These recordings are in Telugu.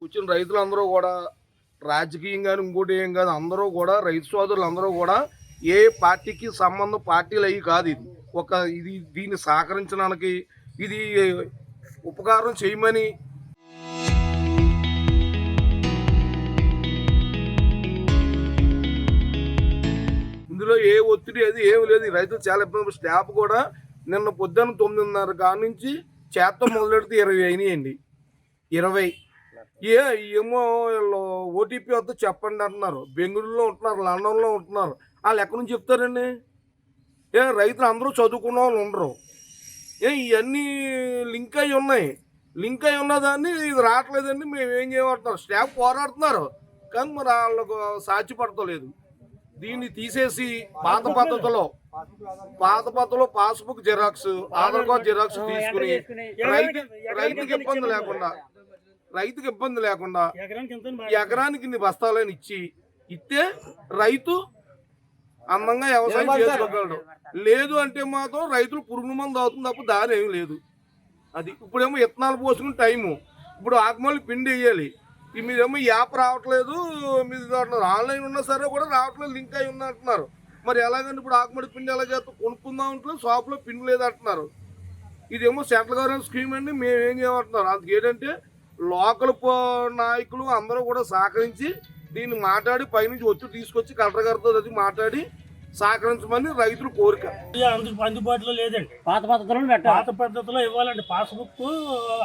కూర్చుని రైతులందరూ కూడా రాజకీయంగాను ఇంకోటి ఏం కాదు, అందరూ కూడా రైతు సోదరులు అందరూ కూడా ఏ పార్టీకి సంబంధం పార్టీలు అయ్యి కాదు. ఇది దీన్ని సహకరించడానికి ఇది ఉపకారం చేయమని ఇందులో ఏ ఒత్తిడి అది ఏమి లేదు. రైతులు చాలా ఇబ్బంది. స్టాఫ్ కూడా నిన్న పొద్దున్న 9:30 కాడ నుంచి చేత్తో మొదలెడితే 20 అయినాయండి. 20 ఏమో ఓటీపీ వద్ద చెప్పండి అంటున్నారు. బెంగళూరులో ఉంటున్నారు, లండన్లో ఉంటున్నారు. వాళ్ళు ఎక్కడి నుంచి చెప్తారండి? రైతులు అందరూ చదువుకున్న వాళ్ళు ఉండరు. ఇవన్నీ లింక్ అయి ఉన్నాయి. లింక్ అయి ఉన్నదాన్ని ఇది రావట్లేదండి, మేము ఏం చేయమంటున్నారు. స్టాఫ్ పోరాడుతున్నారు కానీ మరి వాళ్ళకు సాధ్యపడతలేదు. దీన్ని తీసేసి పాత పద్ధతిలో passbook xerox, Aadhaar card xerox తీసుకుని రైతుకి ఇబ్బంది లేకుండా ఎకరానికి ఇన్ని బస్తాలని ఇస్తే రైతు అందంగా వ్యవసాయం చేసుకోగలడు. లేదు అంటే మాత్రం రైతులు పురుగు మందు అవుతుంది తప్ప దారి ఏమి లేదు. అది ఇప్పుడేమో విత్తనాలు పోసుకుని టైము, ఇప్పుడు ఆకుమల్లి పిండి వేయాలి. మీరేమో యాప్ రావట్లేదు, మీరు ఆన్లైన్ ఉన్నా సరే కూడా రావట్లేదు, లింక్ అయి ఉన్నా అంటున్నారు. మరి ఎలాగంటే ఇప్పుడు ఆకుమడి పిండి ఎలా చేస్తాం? కొనుక్కుందాం అంటున్నారు, షాప్లో పిండి లేదు అంటున్నారు. ఇదేమో సెంట్రల్ గవర్నమెంట్ స్కీమ్ అండి, మేము ఏం చేయమంటున్నారు. అందుకు ఏంటంటే లోకల్ నాయకులు అందరూ కూడా సహకరించి దీన్ని మాట్లాడి పైనుంచి ఒత్తిడి తీసుకొచ్చి కలెక్టర్ గారితో అది మాట్లాడి సహకరించమని రైతుల కోరిక. అందుబాటులో లేదండి. పాత పద్ధతిలో ఇవ్వాలండి. పాస్బుక్,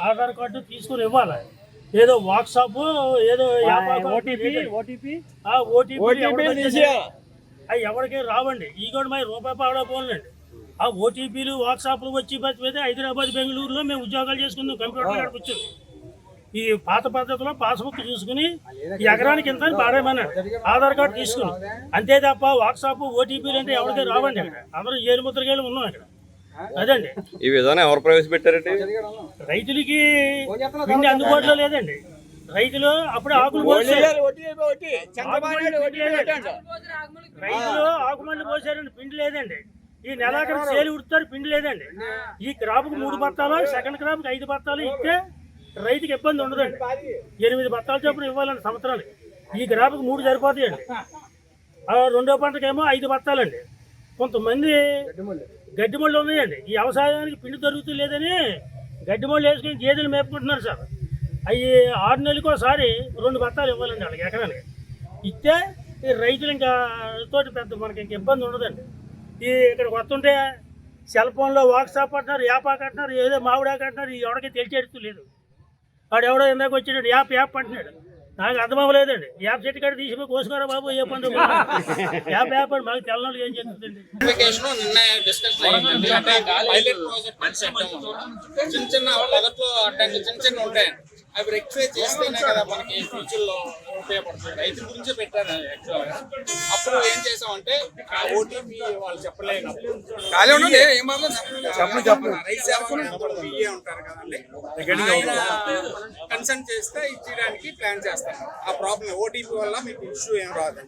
ఆధార్ కార్డు తీసుకుని ఇవ్వాలి. ఏదో వాట్సాప్, ఏదో ఓటీపీ అవి ఎవరికి రావండి. ఈ కూడా మరి రూపాయి పావడా పోలండి. ఆ ఓటీపీలు వాట్సాప్లు వచ్చి బతిపోతే హైదరాబాద్, బెంగళూరులో మేము ఉద్యోగాలు చేసుకుందాం. కంప్యూటర్ కాడికి వచ్చాం. ఈ పాత పద్ధతిలో పాస్బుక్ చూసుకుని ఎకరానికి ఎంత పాడేమన్నాడు, ఆధార్ కార్డు తీసుకుని, అంతే తప్ప వాట్సాప్, ఓటీపీలు అంటే ఎవరికి రావండి. అక్కడ అందరూ ఏడు ముద్రగాళ్ళు ఉన్నాం ఇక్కడ. అదండి ఈ విధానం ఎవరు ప్రవేశపెట్టారండి? రైతులకి పిండి అందుబాటులో లేదండి. రైతులు అప్పుడు ఆకులు ఆకుమండి పోసారండి, పిండి లేదండి. ఈ నెలాఖరు సేలు ఉడుతారు, పిండి లేదండి. ఈ క్రాప్కి 3 బత్తాలు, సెకండ్ క్రాప్కి 5 బత్తాలు ఇస్తే రైతుకి ఇబ్బంది ఉండదండి. 8 బత్తాలు చొప్పున ఇవ్వాలండి సంవత్సరానికి. ఈ క్రాప్కి 3 సరిపోతాయండి. రెండో పంటకేమో 5 బత్తాలండి. కొంతమంది గడ్డిమళ్ళు ఉన్నాయండి. ఈ వ్యవసాయానికి పిండి దొరుకుతలేదని గడ్డిమళ్ళు వేసుకుని గేదెలు మేపుకుంటున్నారు సార్. అవి 6 నెలలకు ఒకసారి 2 బత్తాలు ఇవ్వాలండి వాళ్ళకి ఎకరానికి. ఇస్తే ఈ రైతులు ఇంకా తోటి పెద్ద మనకి ఇంక ఇబ్బంది ఉండదండి. ఈ ఇక్కడ వస్తుంటే సెల్ ఫోన్లో వాట్సాప్ అంటున్నారు, యాపాక్ అంటున్నారు, ఏదో మామిడాకు అంటున్నారు. ఈ ఎవరికి తెలిసేడుతూ లేదు. వాడు ఎవడో ఇందాక వచ్చాడు యాప్ అంటున్నాడు. నాకు అర్థం అవ్వలేదండి. యాప్ చెట్టు కాడ తీసిపోయి కోసుకోరా బాబు, ఏ పండుగ యాప్ అని మాకు తెల్లలు ఏం చెప్తుందండి. చిన్న ఉంటాయి. అవి రెక్టిఫై చేస్తేనే కదా మనకి ఫ్యూచర్లో ఉపయోగపడుతుంది. రైతుల గురించే పెట్టారు యాక్చువల్గా. అప్పుడు ఏం చేసామంటే ఆ ఓటీపీ వాళ్ళు చెప్పలేదు. ఉంటారు కదండి, కన్సల్ట్ చేస్తే ఇచ్చేయడానికి ప్లాన్ చేస్తాను. ఆ ప్రాబ్లం ఓటీపీ వల్ల మీకు ఇష్యూ ఏం రాదండి.